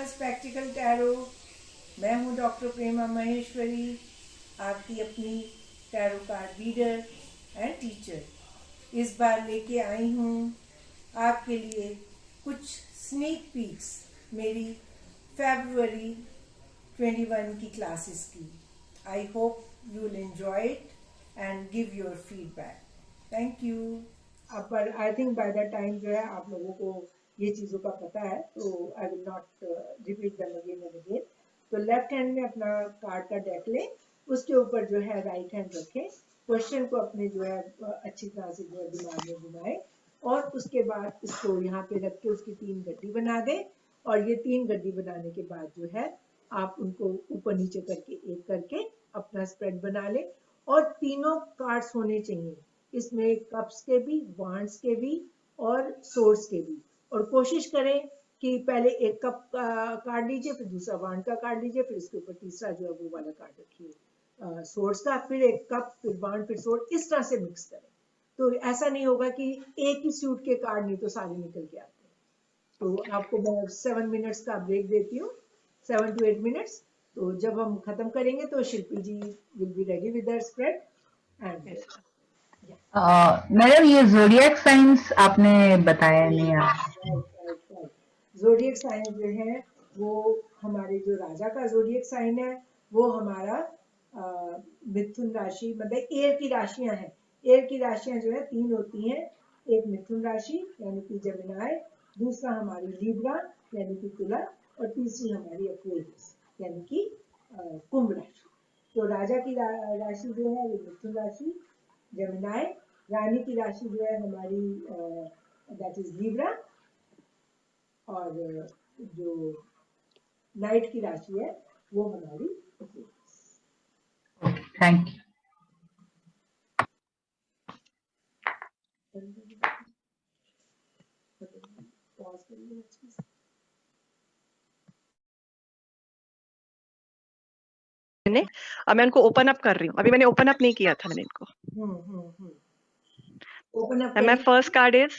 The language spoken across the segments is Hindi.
Spectacled tarot. मैं हूँ डॉक्टर प्रेमा महेश्वरी, आपकी अपनी tarot card reader and teacher. इस बार लेके आई हूँ आपके लिए कुछ स्नीक पीक्स मेरी February 21 की क्लासेस की। I hope you will enjoy it and give your feedback. Thank you. अब पर I think by the time जो है आप लोगों को ये चीज़ों का पता है, तो I will not repeat them again and again. तो लेफ्ट हैंड में अपना कार्ड का डेक लें, उसके ऊपर जो है राइट हैंड रखें, क्वेश्चन को अपने जो है अच्छी तरह से जो है दिमाग में घुमाएं और उसके बाद इसको यहाँ पे रख के उसकी 3 गड्डी बना दें। और ये 3 गड्डी बनाने के बाद जो है आप उनको ऊपर नीचे करके एक करके अपना स्प्रेड बना लें। और तीनों कार्ड्स होने चाहिए इसमें, कप्स के भी, वांड्स के भी और सोर्ड्स के भी। और कोशिश करें कि पहले एक कप का कार्ड लीजिए, फिर दूसरा वांड का कार्ड लीजिए, फिर इसके ऊपर तीसरा जो है वो वाला कार्ड रखिए सोर्ड्स का, फिर एक कप, फिर वांड, फिर सोर्ड, इस तरह से मिक्स करें। तो ऐसा नहीं होगा कि एक ही सूट के कार्ड नहीं तो सारे निकल के आते हैं। तो आपको मैं 7 मिनट्स का ब्रेक देती हूँ, 7 to 8 मिनट्स। तो जब हम खत्म करेंगे तो Shilpi ji will be ready with their spread and madam ये ज़ोडिएक साइंस आपने बताया नहीं आप। ज़ोडिएक साइन जो है वो हमारे जो राजा का ज़ोडिएक साइन है वो हमारा मिथुन राशि, मतलब एयर की राशियां हैं। एयर की राशियां जो है 3 होती हैं, एक मिथुन राशि यानी कि जमिनाय, दूसरा हमारी लिब्रा यानी कि तुला, और तीसरी हमारी एक्वेरियस यानी कि कुंभ राशि। तो राजा की राशि जो है वो मिथुन राशि, जमिनाय। रानी की राशि जो है हमारी दैट इज लिब्रा, और जो नाइट की राशि है वो हमारी थैंक यू। अब मैं उनको ओपन अप कर रही हूँ। अभी मैंने ओपन अप नहीं किया था मैंने इनको। Open up My first card is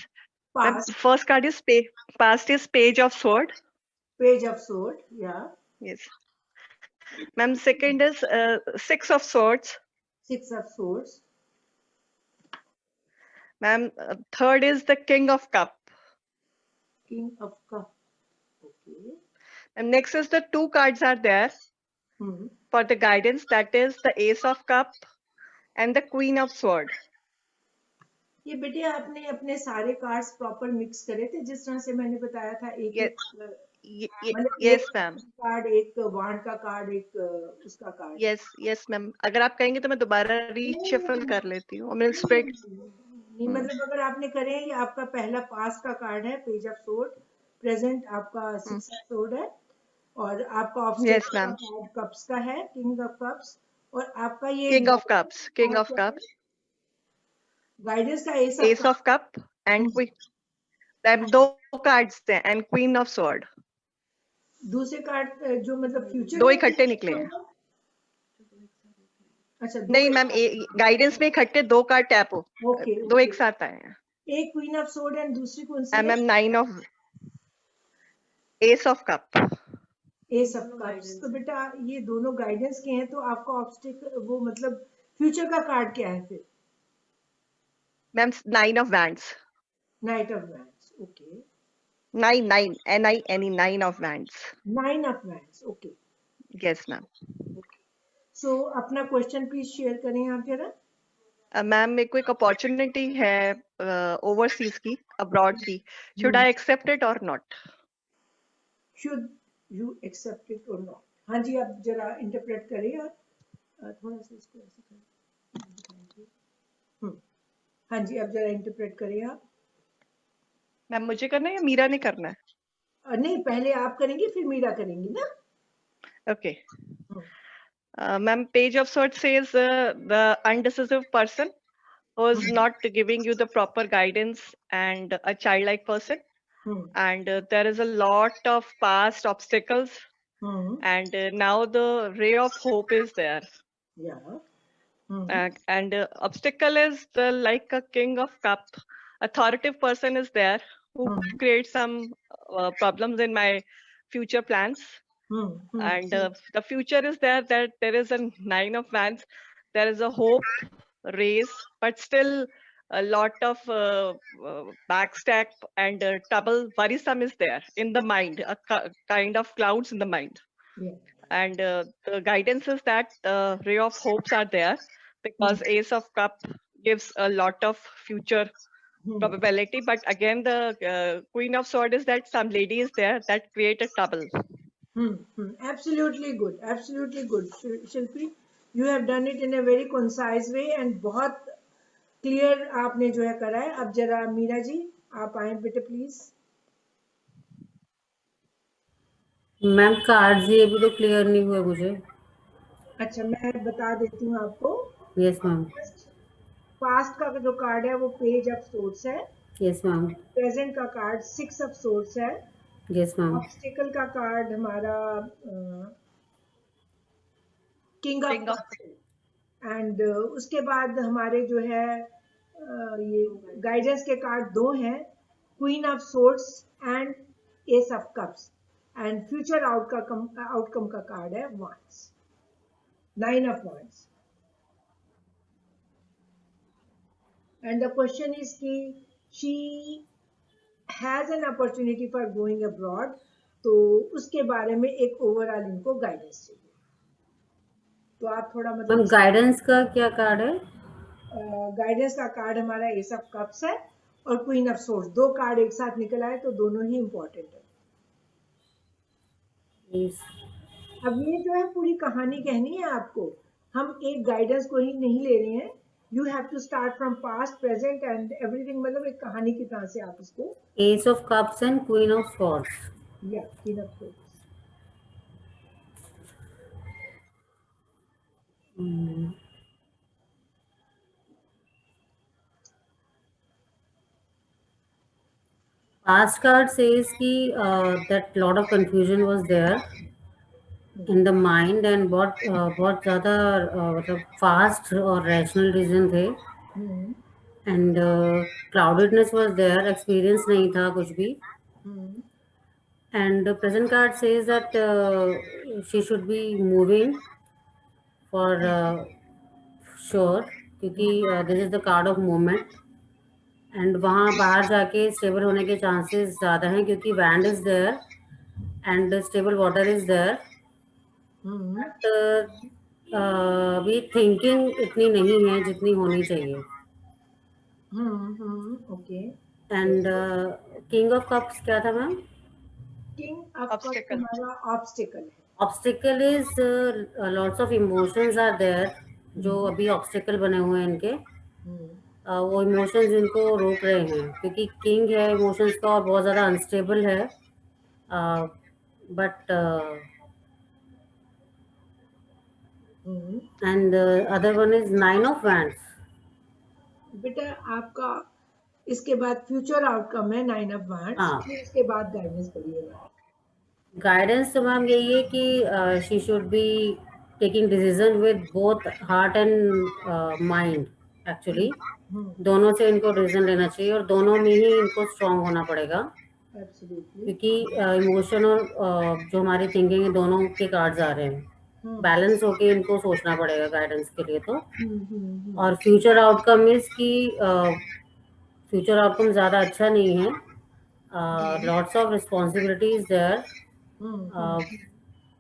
past is page of sword. Page of sword, yeah. Yes. Ma'am, second is 6 of swords. 6 of swords. Ma'am, third is the king of cup. King of cup. Okay. And next is the 2 cards are there for the guidance, that is the ace of cup and the queen of sword. ये बेटे आपने अपने सारे कार्ड्स प्रॉपर मिक्स करे थे जिस तरह से मैंने बताया था। एक yes ma'am, कार्ड, एक वांड का कार्ड, एक उसका कार्ड। yes ma'am, अगर आप कहेंगे तो मैं दोबारा रीशफल कर लेती हूँ। मैं स्प्रेड नहीं, मतलब अगर आपने करे, ये आपका पहला पास का कार्ड है, पेज ऑफ सोर्ड। प्रेजेंट आपका 6 ऑफ सोर्ड है, और आपका ऑब्स्टेकल का कार्ड कप्स का है, किंग ऑफ कप्स। और आपका ये किंग ऑफ कप्स गाइडेंस का S of cup and queen, 2 cards थे, एंड क्वीन ऑफ स्वॉर्ड। दूसरे कार्ड जो मतलब फ्यूचर 2 इकट्ठे निकले हैं। अच्छा, नहीं मैम, गाइडेंस में इकट्ठे 2 कार्ड टैप हो, 2 एक साथ आए हैं। एक क्वीन ऑफ सोर्ड एंड दूसरी कौन सी है? Ma'am 9 of S of cup. S of cups. तो बेटा ये दोनों गाइडेंस के हैं, तो आपका ऑब्स्टेकल वो मतलब फ्यूचर का कार्ड क्या है फिर? Ma'am 9 of wands. Knight of wands, okay. 9 9 of wands. 9 of wands, okay. Yes ma'am. So अपना क्वेश्चन प्लीज शेयर करें आप जरा। मैम मेरे को एक अपॉर्चुनिटी है ओवरसीज की, अब्रॉड की। शुड आई एक्सेप्ट इट और not? Should you accept it और नॉट? हाँ जी, आप जरा इंटरप्रेट करिए आप, थोड़ा सा इसको ऐसे करें। हाँ जी, अब जरा इंटरप्रेट करिए आप। मैम मुझे करना है या मीरा ने करना है? नहीं, पहले आप करेंगे फिर मीरा करेंगी ना। Okay ma'am, page of swords says the undecisive person who is not giving you the proper guidance and a childlike person, and there is a lot of past obstacles, and now the ray of hope is there. And obstacle is like a king of cup, authoritative person is there who creates some problems in my future plans. And the future is there, that there is a 9 of Wands. There is a hope, raise, but still a lot of backstab and trouble, worrisome is there in the mind, a kind of clouds in the mind. Yeah. And the guidance is that ray of hopes are there, because Ace of Cup gives a lot of future probability. But again, the Queen of Sword is that some lady is there that create a trouble. Absolutely good, absolutely good. Shilpi, you have done it in a very concise way and बहुत क्लियर आपने जो है करा है. अब जरा मीरा जी आप आए बेटे प्लीज. मैम कार्ड्स ये भी तो क्लियर नहीं हुए मुझे. अच्छा मैं बता देती हूँ आपको. Yes ma'am. पास्ट का जो कार्ड है वो पेज ऑफ सोर्ड्स है. Yes ma'am. प्रेजेंट का कार्ड 6 ऑफ सोर्ड्स है. Yes ma'am. ऑब्स्टिकल का कार्ड हमारा किंग ऑफ एंड उसके बाद हमारे जो है ये गाइडेंस के कार्ड 2 हैं, queen of swords and ace of cups. And future outcome का कार्ड है wands, 9 of wands. And the question is कि she has an opportunity for going abroad, तो उसके बारे में एक ओवरऑल इनको गाइडेंस चाहिए. तो आप थोड़ा मतलब गाइडेंस का क्या कार्ड है? गाइडेंस का कार्ड हमारा एस ऑफ कप्स है और क्वीन ऑफ सोर्ड्स. 2 कार्ड एक साथ निकल आए तो दोनों ही इम्पोर्टेंट है. yes. अब ये जो है पूरी कहानी कहनी है आपको. हम एक गाइडेंस को ही नहीं ले रहे हैं. You have to start from past, present and everything. मतलब एक कहानी की तरह से आप इसको. Ace of cups and queen of swords. या queen of swords. Past card says कि that lot of confusion was there in the mind and बहुत ज़्यादा मतलब fast और rational reason थे. And cloudedness was there, experience नहीं था कुछ भी. And the present card says that she should be moving for sure, क्योंकि this is the card of movement. And वहाँ बाहर जाके स्टेबल होने के चांसेस ज़्यादा हैं क्योंकि wand is there and stable water is there. But अभी थिंकिंग इतनी नहीं है जितनी होनी चाहिए. Okay. And king of cups क्या था मैम? किंग ऑफ कप्स हमारा ऑब्स्टिकल है. Obstacle is lots of emotions are there, जो अभी ऑब्स्टिकल बने हुए हैं इनके. वो इमोशंस इनको रोक रहे हैं क्योंकि किंग है इमोशंस का और बहुत ज़्यादा अनस्टेबल है. But and other one is 9 of wands. बेटा आपका इसके बाद फ्यूचर आउटकम है 9 ऑफ वैंड्स. फिर इसके बाद गाइडेंस पढ़िएगा. गाइडेंस तो मैम यही है कि she should be taking decision with both heart and mind. Actually दोनों से इनको डिसीजन लेना चाहिए और दोनों में ही इनको स्ट्रांग होना पड़ेगा. क्योंकि इमोशन और जो हमारी थिंकिंग है दोनों के कार्ड्स आ रहे हैं. बैलेंस होके इनको सोचना पड़ेगा गाइडेंस के लिए. तो और फ्यूचर आउटकम इज कि फ्यूचर आउटकम ज़्यादा अच्छा नहीं है. Lots of responsibilities there.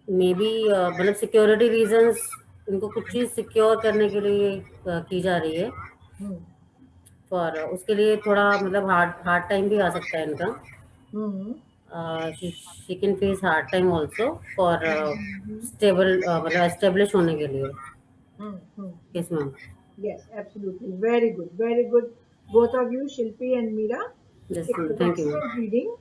Maybe मतलब सिक्योरिटी रीजंस, इनको कुछ चीज़ सिक्योर करने के लिए की जा रही है. और उसके लिए थोड़ा मतलब हार्ड टाइम भी आ सकता है इनका. She can face hard time also for stable मतलब एस्टेब्लिश होने के लिए. Yes ma'am. Yes absolutely. Very good, very good both of you, Shilpi and Meera. Thank you. Reading.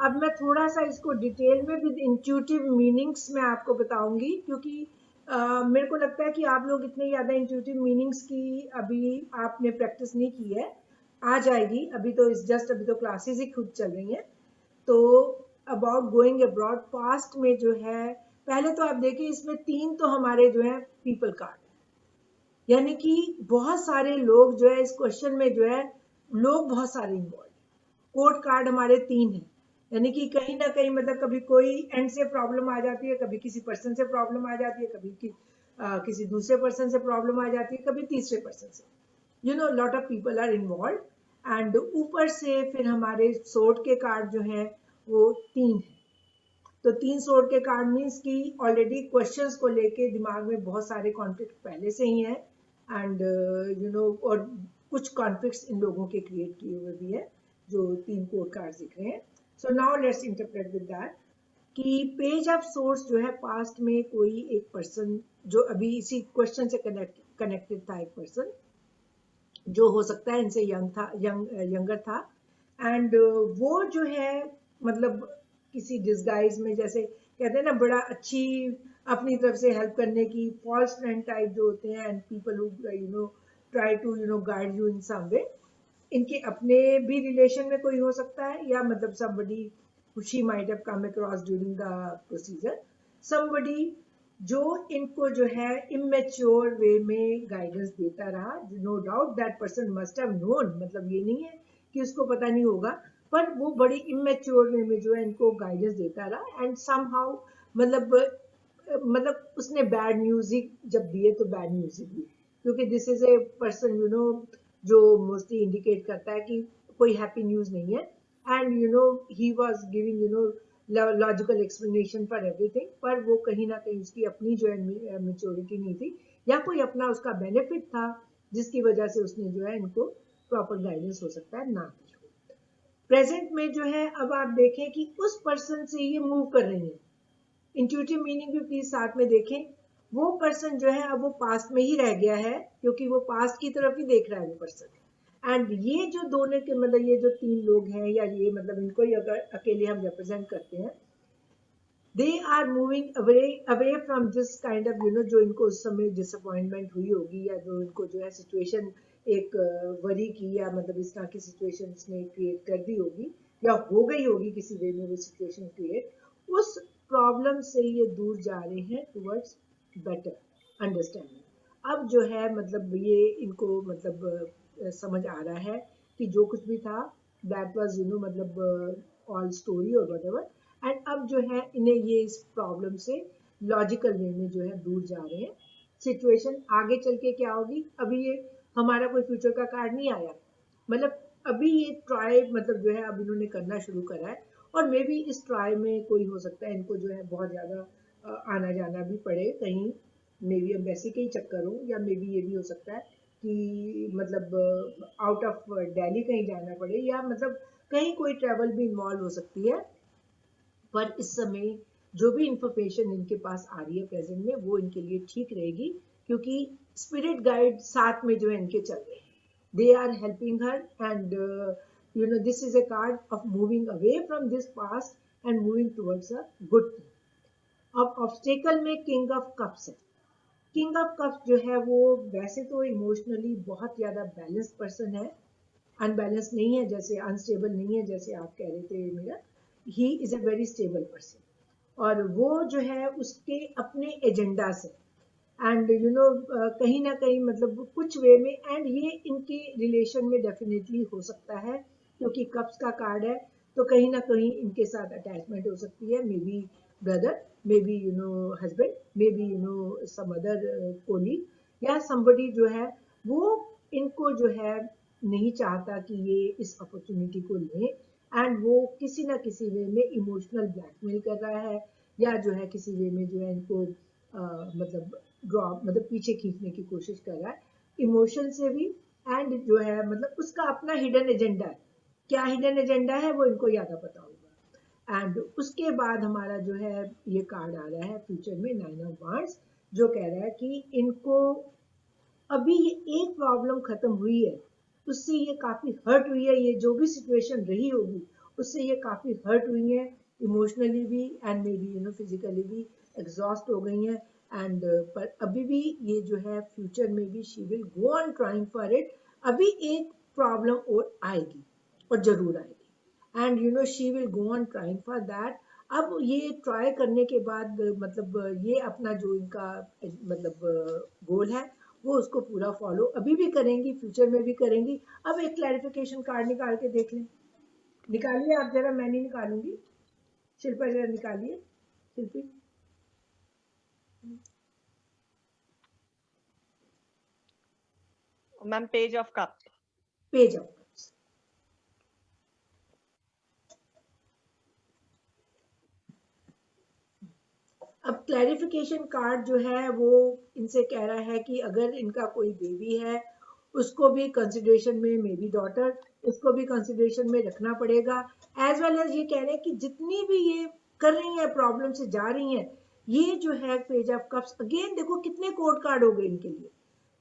अब मैं थोड़ा सा इसको डिटेल में विद इंट्यूटिव मीनिंग्स में आपको बताऊंगी क्योंकि मेरे को लगता है कि आप लोग इतने ज़्यादा इंट्यूटिव मीनिंग्स की अभी आपने प्रैक्टिस नहीं की है. आ जाएगी. अभी तो अभी तो क्लासेस ही खुद चल रही हैं. तो अबाउट गोइंग अब्रॉड पास्ट में जो है, पहले तो आप देखिए इसमें 3 तो हमारे जो है पीपल कार्ड, यानी कि बहुत सारे लोग जो है इस क्वेश्चन में जो है लोग बहुत सारे इन्वॉल्व. कोर्ट कार्ड हमारे 3 हैं. यानी कि कहीं ना कहीं मतलब कभी कोई एंड से प्रॉब्लम आ जाती है, कभी किसी पर्सन से प्रॉब्लम आ जाती है, कभी किसी दूसरे पर्सन से प्रॉब्लम आ जाती है, कभी तीसरे पर्सन से, you know lot of people are involve. And ऊपर से फिर हमारे सोर्ट के कार्ड जो है वो 3 है। तो 3 सोर्ट के कार्ड मीन्स कि ऑलरेडी क्वेश्चंस को लेके दिमाग में बहुत सारे कॉन्फ्लिक्ट पहले से ही हैं, एंड यू नो और कुछ कॉन्फ्लिक्ट्स इन लोगों के क्रिएट किए हुए भी है जो 3 कोड कार्ड दिख रहे हैं। So now let's interpret with that कि पेज ऑफ सोर्स जो है पास्ट में कोई एक पर्सन जो अभी इसी क्वेश्चन से कनेक्टेड था, एक पर्सन जो हो सकता है इनसे यंगर था, एंड वो जो है मतलब किसी डिस्गाइज में, जैसे कहते हैं ना बड़ा अच्छी अपनी तरफ से हेल्प करने की, फॉल्स फ्रेंड टाइप जो होते हैं, and people who you know try to you know guide you in some way, इनके अपने भी रिलेशन में कोई हो सकता है, या मतलब somebody she might have come across during the procedure, somebody जो इनको जो है इमेच्योर वे में गाइडेंस देता रहा। No doubt that person must have known, मतलब ये नहीं है कि उसको पता नहीं होगा, पर वो बड़ी इमेच्योर वे में जो है इनको गाइडेंस देता रहा, एंड समहाउ मतलब उसने बैड न्यूज ही जब दिए तो बैड न्यूज ही दिए, क्योंकि this is a person you know जो मोस्टली इंडिकेट करता है कि कोई हैप्पी न्यूज नहीं है, and you know he was giving you know logical explanation for everything, पर वो कहीं ना कहीं उसकी अपनी जो है मेच्योरिटी नहीं थी, या कोई अपना उसका बेनिफिट था जिसकी वजह से उसने जो है इनको प्रॉपर गाइडेंस हो सकता है ना दी हो। प्रेजेंट में जो है अब आप देखें कि उस पर्सन से ये मूव कर रही है, इंट्यूटिव मीनिंग भी प्लीज साथ में देखें। वो पर्सन जो है अब वो पास्ट में ही रह गया है, क्योंकि वो पास्ट की तरफ ही देख रहा है वो पर्सन, एंड ये जो दोनों के मतलब ये जो 3 लोग हैं, या ये मतलब इनको ही अगर अकेले हम रिप्रेजेंट करते हैं, they are moving away from this kind of you know जो इनको उस समय डिसअपॉइंटमेंट हुई होगी, या जो इनको जो है सिचुएशन एक वरी की, या मतलब इस तरह की सिचुएशन ने क्रिएट कर दी होगी, या हो गई होगी किसी वे में वो सिचुएशन क्रिएट, उस प्रॉब्लम से ये दूर जा रहे हैं टुवर्ड्स बेटर अंडरस्टैंडिंग। अब जो है मतलब ये इनको मतलब समझ आ रहा है कि जो कुछ भी था दैट वाज यू नो मतलब ऑल स्टोरी और व्हाटएवर, एंड अब जो है इन्हें ये इस प्रॉब्लम से लॉजिकल वे में जो है दूर जा रहे हैं। सिचुएशन आगे चल के क्या होगी, अभी ये हमारा कोई फ्यूचर का कार्ड नहीं आया, मतलब अभी ये ट्राई मतलब जो है अब इन्होंने करना शुरू करा है, और मे बी इस ट्राई में कोई हो सकता है इनको जो है बहुत ज़्यादा आना जाना भी पड़े कहीं, मे बी एम्बेसी के ही चक्कर हो, या मे बी ये भी हो सकता है कि मतलब आउट ऑफ दिल्ली कहीं जाना पड़े, या मतलब कहीं कोई ट्रैवल भी इन्वॉल्व हो सकती है। पर इस समय जो भी इंफॉर्मेशन इनके पास आ रही है प्रेजेंट में, वो इनके लिए ठीक रहेगी, क्योंकि स्पिरिट गाइड साथ में जो है इनके चल रहे हैं, they are helping her, and you know this is a card of moving away from this past and moving towards a good thing। अब ऑब्स्टेकल में किंग ऑफ कप्स है। किंग ऑफ कप्स जो है वो वैसे तो इमोशनली बहुत ज़्यादा बैलेंस्ड पर्सन है, अनबैलेंस नहीं है, जैसे अनस्टेबल नहीं है जैसे आप कह रहे थे मेरा, he is a very stable person, और वो जो है उसके अपने एजेंडा से, एंड यू नो कहीं ना कहीं मतलब कुछ वे में, एंड ये इनके रिलेशन में डेफिनेटली हो सकता है, क्योंकि कप्स का कार्ड है, तो कहीं ना कहीं इनके साथ अटैचमेंट हो सकती है, maybe brother, maybe you know husband, maybe you know some other colleague, या समबडी जो है वो इनको जो है नहीं चाहता कि ये इस अपॉर्चुनिटी को लें, एंड वो किसी ना किसी वे में इमोशनल ब्लैकमेल कर रहा है, या जो है किसी वे में जो है इनको मतलब ड्रॉप मतलब पीछे खींचने की कोशिश कर रहा है इमोशन से भी, एंड जो है मतलब उसका अपना हिडन एजेंडा है, क्या हिडन एजेंडा है वो इनको ज़्यादा पता होगा। एंड उसके बाद हमारा जो है ये कार्ड आ रहा है फ्यूचर में 9 ऑफ वांड्स, जो कह रहा है कि इनको अभी ये एक प्रॉब्लम खत्म हुई है, उससे ये काफ़ी हर्ट हुई है, ये जो भी सिचुएशन रही होगी उससे ये काफ़ी हर्ट हुई है, इमोशनली भी and may be you no physically भी एग्जॉस्ट हो गई हैं, एंड पर अभी भी ये जो है फ्यूचर में भी she will go on trying for it. अभी एक प्रॉब्लम और आएगी, और जरूर आएगी, and you know she will go on trying for that. अब ये ट्राई करने के बाद मतलब ये अपना जो इनका मतलब गोल है वो उसको पूरा फॉलो अभी भी करेंगी, फ्यूचर में भी करेंगी। अब एक क्लैरिफिकेशन कार्ड निकाल के देख लें। निकालिए आप जरा, मैं नहीं निकालूंगी, शिल्पा जरा निकालिए, Shilpi. Ma'am page of cup. Page of cups. अब क्लैरिफिकेशन कार्ड जो है वो इनसे कह रहा है कि अगर इनका कोई बेबी है उसको भी कंसिडरेशन में, मे बी डॉटर, उसको भी कंसिडरेशन में रखना पड़ेगा। एज वेल एज ये कह रहे हैं कि जितनी भी ये कर रही हैं प्रॉब्लम से जा रही हैं, ये जो है पेज ऑफ कप्स, अगेन देखो कितने कोड कार्ड हो गए इनके लिए।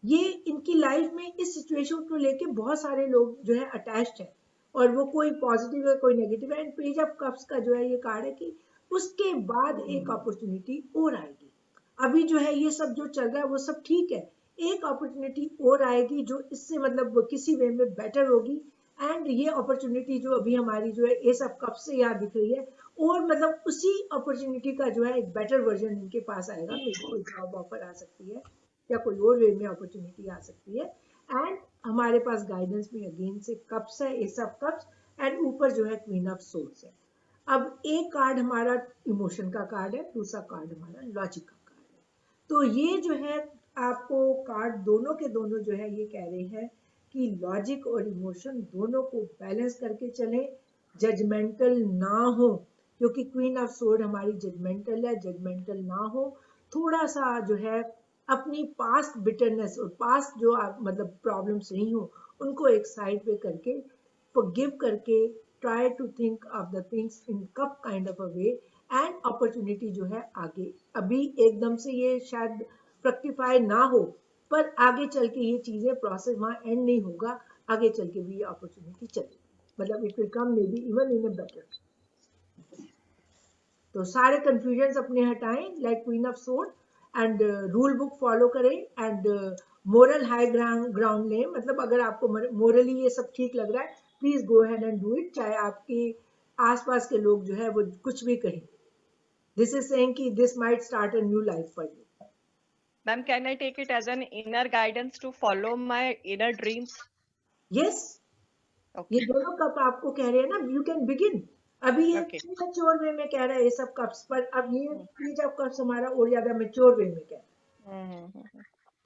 ये इनकी लाइफ में इस सिचुएशन को लेके बहुत सारे लोग जो है अटैच्ड है, और वो कोई पॉजिटिव है कोई नेगेटिव है। एंड पेज ऑफ कप्स का जो है ये कार्ड है कि उसके बाद एक अपॉर्चुनिटी और आएगी। अभी जो है ये सब जो चल रहा है वो सब ठीक है, एक अपॉर्चुनिटी और आएगी जो इससे मतलब किसी वे में बेटर होगी। एंड ये अपॉर्चुनिटी जो अभी हमारी जो है ये सब कब से यहाँ दिख रही है, और मतलब उसी अपॉर्चुनिटी का जो है एक बेटर वर्जन इनके पास आएगा। मेरे कोई जॉब ऑफर आ सकती है या कोई और वे में अपॉर्चुनिटी आ सकती है। एंड हमारे पास गाइडेंस में अगेन से कप्स है, एस ऑफ कप्स, एंड ऊपर जो है क्वीन ऑफ सोर्ड्स है। अब एक कार्ड हमारा इमोशन का कार्ड है, दूसरा कार्ड हमारा लॉजिक का कार्ड है। तो ये जो है आपको कार्ड दोनों के दोनों जो है ये कह रहे हैं कि लॉजिक और इमोशन दोनों को बैलेंस करके चलें, जजमेंटल ना हो, क्योंकि क्वीन ऑफ सोर्ड हमारी जजमेंटल है, जजमेंटल ना हो। थोड़ा सा जो है अपनी पास्ट बिटरनेस और पास्ट जो मतलब प्रॉब्लम्स रही हो उनको एक साइड पे करके, forgive करके, try to think of the things in cup kind of a way, and opportunity जो है आगे अभी एकदम से ये शायद फ्रक्टिफाई ना हो, पर आगे चल के ये चीजें प्रोसेस वहां एंड नहीं होगा, आगे चल के भी ये अपॉर्चुनिटी चलेगी, मतलब it will come may be even in a better. तो सारे कंफ्यूजन अपने हटाएं, like queen of sword, and rule book follow करें, एंड मोरल हाई ग्राउंड लें। मतलब अगर आपको मोरली ये सब ठीक लग रहा है, please go ahead and do it, चाहे आपके आसपास के लोग जो है वो कुछ भी कहें। दिस इज सेइंग कि this might start a new life for you. Ma'am can I take it as an inner guidance to follow my inner dreams? Yes, ये दोनों कप आपको कह रहे हैं ना, यू कैन बिगिन। अभी ये मैच्योर वे में कह रहा है ये सब कप्स, पर अब ये पेज ऑफ कप्स हमारा और ज्यादा मैच्योर वे में कह रहा है।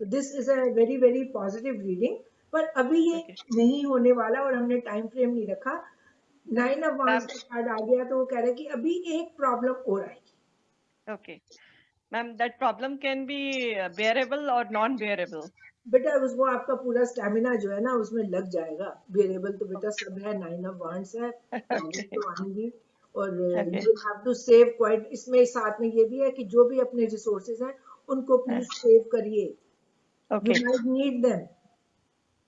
तो this is a very very positive reading, पर अभी ये नहीं होने वाला और हमने टाइम फ्रेम नहीं रखा। 9 ऑफ वांड्स का कार्ड आ गया तो वो कह रहे हैं कि अभी एक प्रॉब्लम और आएगी। Okay ma'am, that problem can be bearable और नॉन बेयरेबल? बेटा वो आपका पूरा स्टेमिना जो है ना उसमें लग जाएगा। वेरिएबल तो बेटा सब है, 9 ऑफ वांड्स है, तो आएंगी, और you have to save quite. इसमें साथ में ये भी है कि जो भी अपने रिसोर्सेज हैं उनको प्लीज सेव करिए, you might need them.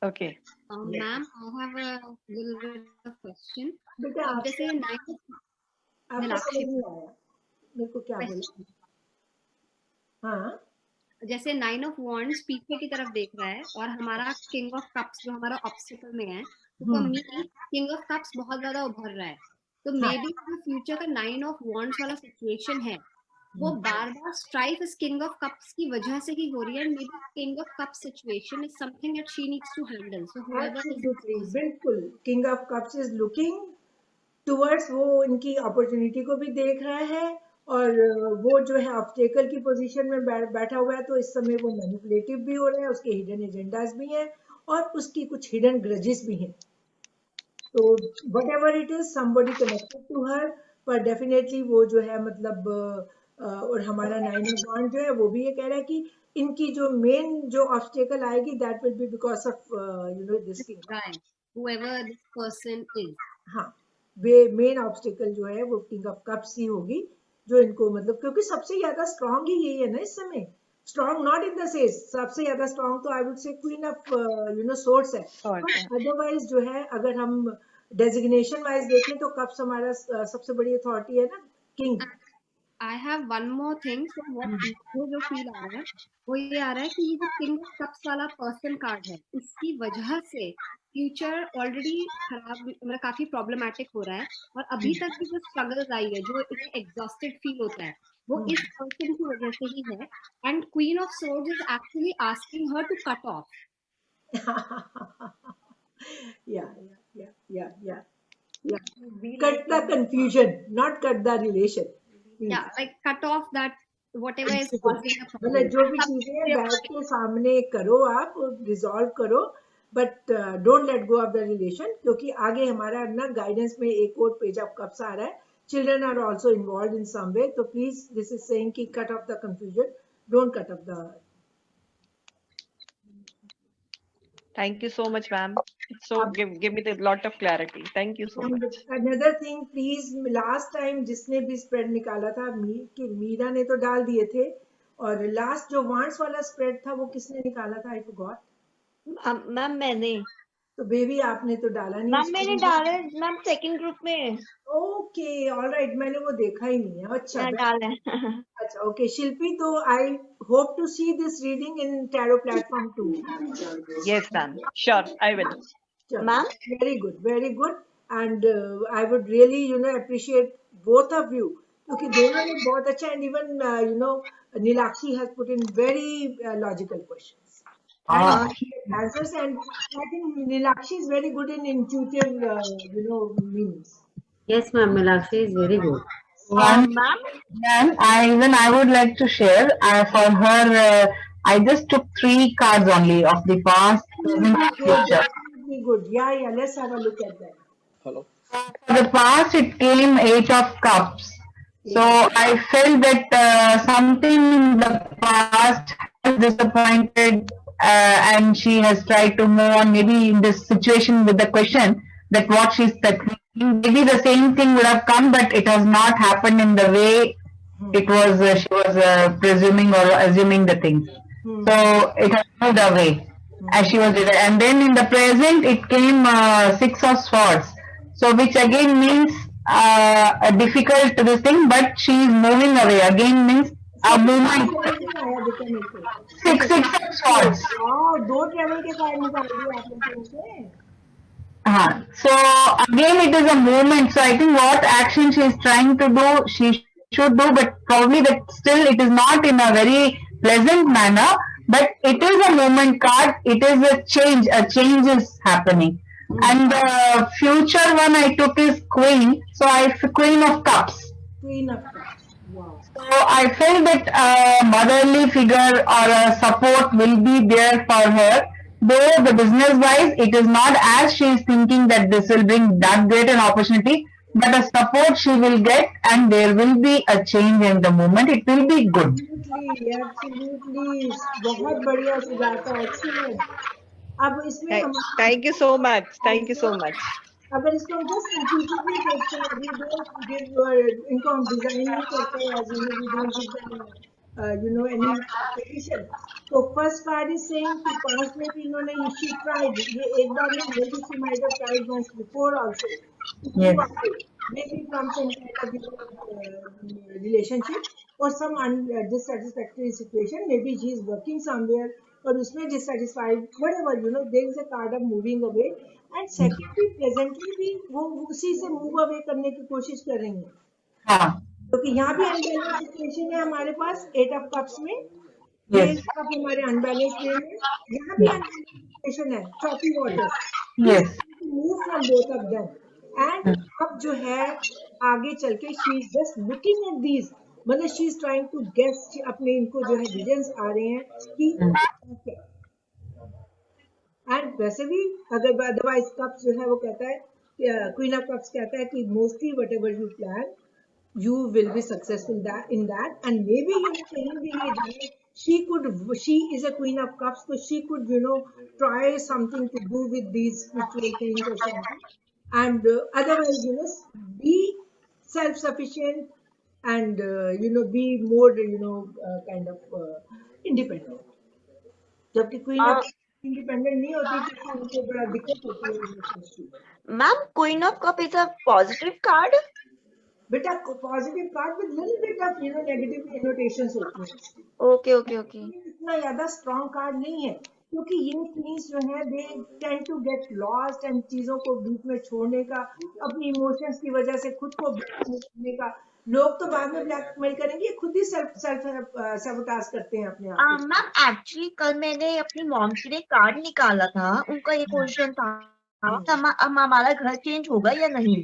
Okay. Ma'am, I have a little bit of question. बेटा अब जैसे आपको समझ नहीं आया मेरे को क्या बोला? हाँ, जैसे 9 ऑफ वॉन्ड्स पीछे की तरफ देख रहा है और हमारा किंग ऑफ कप्स जो हमारा ऑब्स्टिकल में है, तो for me king of cups बहुत ज्यादा उभर रहा है। तो मे बी जो फ्यूचर का 9 ऑफ वॉन्ड्स वाला सिचुएशन है वो बार बार स्ट्राइफ इस किंग ऑफ कप्स की वजह से ही हो रही है। Maybe king of cups situation is something that she needs to handle. So absolutely, बिल्कुल। King of cups is looking towards, वो इनकी अपॉर्चुनिटी को भी देख रहा है, और वो जो है ऑब्स्टेकल की पोजीशन में बैठा हुआ है, तो इस समय वो मैनिपुलेटिव भी हो रहा है, उसके हिडन एजेंडाज भी हैं और उसकी कुछ हिडन ग्रजेस भी हैं। तो whatever it is, somebody connected to her, पर डेफिनेटली वो जो है मतलब और हमारा 9 ऑफ वांड जो है वो भी ये कह रहा है कि इनकी जो मेन जो ऑब्स्टेकल आएगी that will be because of you no this king, whoever this person is. हाँ, वे मेन ऑब्स्टिकल जो है वो किंग ऑफ कप्स ही होगी, जो इनको मतलब क्योंकि सबसे ज्यादा स्ट्रॉन्ग ही यही है ना इस समय। Strong not in the sense, सबसे ज्यादा स्ट्रॉन्ग तो I would say queen of you no swords है, बट अदरवाइज जो है अगर हम डेजिग्नेशन वाइज देखें तो कप्स हमारा सबसे बड़ी अथॉरिटी है ना, king. I have one more thing. So what मुझे जो फील आ रहा है वो ये आ रहा है कि ये जो किंग ऑफ कप्स वाला पर्सन कार्ड है इसकी वजह से फ्यूचर ऑलरेडी खराब, मतलब काफी प्रॉब्लमैटिक हो रहा है, और अभी तक की जो स्ट्रगल्स आई है, जो इन्हें एग्जॉस्टेड फील होता है, वो इस पर्सन की वजह से ही है। And queen of swords is actually asking her to cut off. या Yeah. Cut the confusion, not cut the relation. Please. Yeah, like cut off that whatever is बिल्कुल। causing the मतलब problem. जो भी चीजें हैं बैठ के सामने करो, आप रिजॉल्व करो, but don't let go of the relation, क्योंकि आगे हमारा ना गाइडेंस में एक और पेज ऑफ कप्स आ रहा है, children are also involve in some way, तो प्लीज दिस इज सेइंग कि cut off the confusion, don't cut off the. Thank you so much, ma'am. So give me the lot of clarity. Thank you so much. Another thing please, last time जिसने भी स्प्रेड निकाला था मीरा ने तो डाल दिए थे, और लास्ट जो वांट्स वाला स्प्रेड था वो किसने निकाला था? I forgot. मैम मैंने तो बेबी आपने तो डाला नहीं। मैम मैंने डाला मैम सेकंड ग्रुप में। ओके ऑलराइट, मैंने वो देखा ही नहीं है। अच्छा डाला है। अच्छा ओके शिल्पी, तो I hope to see this reading in tarot platform 2। Yes, ma'am. Sure, I will. Ma'am very good, and I would really appreciate both of you, क्योंकि दोनों ने बहुत अच्छा, and even Nilakshi has put in very logical questions and answers, and I think Nilakshi is very good in intuitive meanings. Yes, ma'am. Milakshi is very good. Ma'am, I would like to share for her. I just took 3 cards only of the past, present, and future. Very good. Yeah. Let's have a look at that. Hello. For the past, it came 8 of Cups. So I felt that something in the past has disappointed, and she has tried to move on. Maybe in this situation with the question that what she's thinking, maybe the same thing would have come, but it has not happened in the way it was. She was presuming or assuming the things. So it has moved away as she was. And then in the present, it came 6 of Swords. So which again means a difficult this thing, but she is moving away. Again means a movement. 6 of Swords. दो ट्रेवल के कार्ड निकाल दिए आपने से। So again it is a movement. So I think what action she is trying to do, she should do, but probably that still it is not in a very pleasant manner, but it is a movement card. It is a change. A change is happening. And the future one I took is Queen. So Queen of Cups. Queen of Cups. Wow. So I feel that a motherly figure or a support will be there for her. Though the business wise, it is not as she is thinking that this will bring that great an opportunity, but a support she will get, and there will be a change in the movement. It will be good. Absolutely. बहुत बढ़िया सुझाव, excellent. अब इसमें Thank you so much. Thank you so much. अगर इसको हम just intuitively देखते हैं, we don't give इनको हम डिजाइन नहीं करते, as we don't give them any petition. तो फर्स्ट कार्ड इज सेइंग कि पास्ट में भी इन्होंने शी ट्राइड, ये एक बार नहीं, maybe she might have tried once before also. Maybe from some kind of relationship or some dissatisfactory situation. Maybe she is working somewhere और उसमें dissatisfied, whatever, there is a card of moving away. And secondly, presently भी वो उसी से move away करने की कोशिश कर रही हैं. हाँ. क्योंकि यहाँ भी अनबैलेंस सिचुएशन है हमारे पास 8 ऑफ कप्स में, ये हमारे अनबैलेंस वे में, यहाँ भी अनबैलेंस सिचुएशन है, choppy water, move from both of them. And अब जो है आगे चल के she is just looking at these, मतलब she is trying to guess, अपने इनको जो है विजन्स आ रहे हैं कि एंड वैसे भी अगर अदरवाइज कप्स जो है वो कहता है, क्वीन ऑफ कप्स कहता है कि mostly what ever you plan you will be successful in that, and maybe कहीं भी ये जाए, she is a queen of cups, so she could try something to do with these spiritual things or something, and otherwise be self-sufficient and be more kind of independent. जबकि queen of independent नहीं होती तो उनको बड़ा दिक्कत होती है. Ma'am queen of cup is a positive card. बेटा positive card with little bit of negative annotations होती हैं. ओके. इतना ज्यादा स्ट्रॉन्ग कार्ड नहीं है, क्योंकि ये क्वींस जो है they tend to get lost and चीजों को बीच में छोड़ने का, अपनी इमोशंस की वजह से खुद को ब्लैकमेल करने का. लोग तो बाद में ब्लैकमेल करेंगे, खुद ही सेल्फ सैबोटाज करते हैं अपने आप. मैम एक्चुअली कल मैंने अपनी मॉम के लिए कार्ड निकाला था, उनका ये क्वेश्चन था हाँ तो हमारा घर चेंज होगा या नहीं?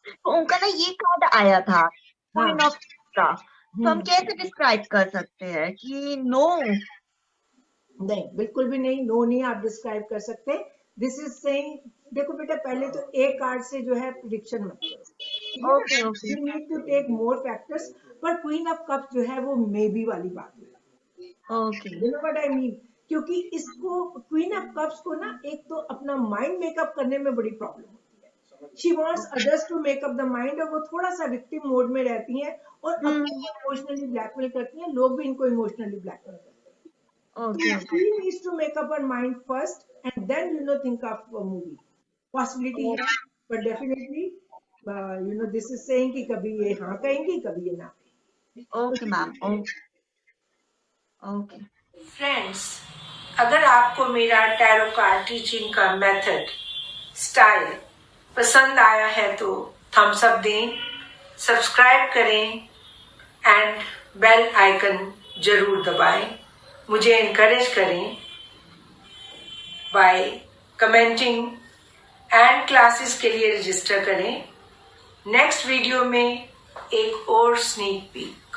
तो उनका ना ये कार्ड आया था क्वीन ऑफ का, तो हम कैसे डिस्क्राइब कर सकते हैं कि नो? नहीं, बिल्कुल भी नहीं, नो नहीं आप डिस्क्राइब कर सकते। दिस इज सेइंग, देखो बेटा पहले तो एक कार्ड से जो है प्रिडिक्शन मत करो, okay okay you need to take more factors. पर क्वीन ऑफ कप्स जो है वो मे बी वाली बात है, okay you know what I mean, क्योंकि इसको क्वीन ऑफ कप्स को ना एक तो अपना माइंड मेकअप करने में बड़ी प्रॉब्लम होती है। She wants others to make up the mind, और वो थोड़ा सा विक्टिम मोड में रहती हैं और अपने इमोशनली ब्लैकमेल करती हैं, लोग भी इनको इमोशनली ब्लैकमेल करते हैं। Okay So she needs to make up her mind first, and then think of a movie. Possibility है, but definitely this is saying कि कभी ये हाँ कहेंगी, कभी ये ना कहेंगी। Okay ma'am, okay. फ्रेंड्स, अगर आपको मेरा टैरो कार्ड टीचिंग का मेथड, स्टाइल पसंद आया है तो थम्स अप दें, सब्सक्राइब करें एंड बेल आइकन जरूर दबाएं। मुझे इनकरेज करें बाय कमेंटिंग एंड क्लासेस के लिए रजिस्टर करें। नेक्स्ट वीडियो में एक और स्नीक पीक